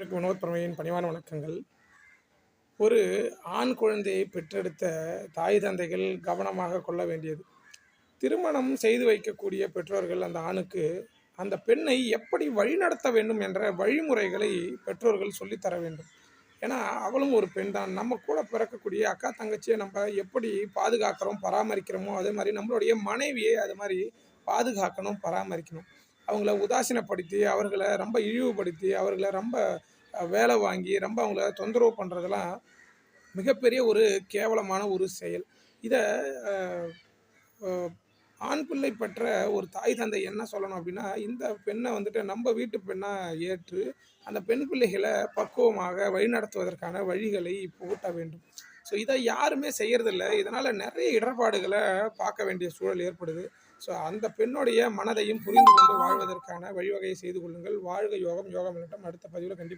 அனைவருக்கும் வினோத் பிரமையின் பணிவான வணக்கங்கள். ஒரு ஆண் குழந்தையை பெற்றெடுத்த தாய் தந்தைகள் கவனமாக கொள்ள வேண்டியது. திருமணம் செய்து வைக்கக்கூடிய பெற்றோர்கள் அந்த ஆணுக்கு அந்த பெண்ணை எப்படி வழிநடத்த வேண்டும் என்ற வழிமுறைகளை பெற்றோர்கள் சொல்லித்தர வேண்டும். ஏன்னா அவளும் ஒரு பெண் தான். நம்ம கூட பிறக்கக்கூடிய அக்கா தங்கச்சியை நம்ம எப்படி பாதுகாக்கிறோம், பராமரிக்கிறோமோ அதே மாதிரி நம்மளுடைய மனைவியை அது மாதிரி பாதுகாக்கணும், பராமரிக்கணும். அவங்கள உதாசீனப்படுத்தி, அவர்கள ரொம்ப இழிவுபடுத்தி, அவர்கள ரொம்ப வேலை வாங்கி, ரொம்ப அவங்கள தொந்தரவு பண்ணுறதெல்லாம் மிகப்பெரிய ஒரு கேவலமான ஒரு செயல். இத அ அ ஆண் பிள்ளை பெற்ற ஒரு தாய் தந்தை என்ன சொல்லணும் அப்படின்னா, இந்த பெண்ண வந்துட்டு நம்ம வீட்டு பெண்ணா ஏற்று, அந்த பெண் பிள்ளைகள பக்குவமாக வழிநடத்துவதற்கான வழிகளை புகுட்ட வேண்டும். ஸோ இத யாருமே செய்யறதில்ல. இதனால நெறைய இடர்பாடுகள பார்க்க வேண்டிய சூழல் ஏற்படுது. ஸோ அந்த பெண்ணுடைய மனதையும் புரிந்து கொண்டு வாழ்வதற்கான வழிவகையை செய்து கொள்ளுங்கள். வாழ்க யோகம், யோகம் வெல்லட்டும். அடுத்த பதிவில கண்டிப்பா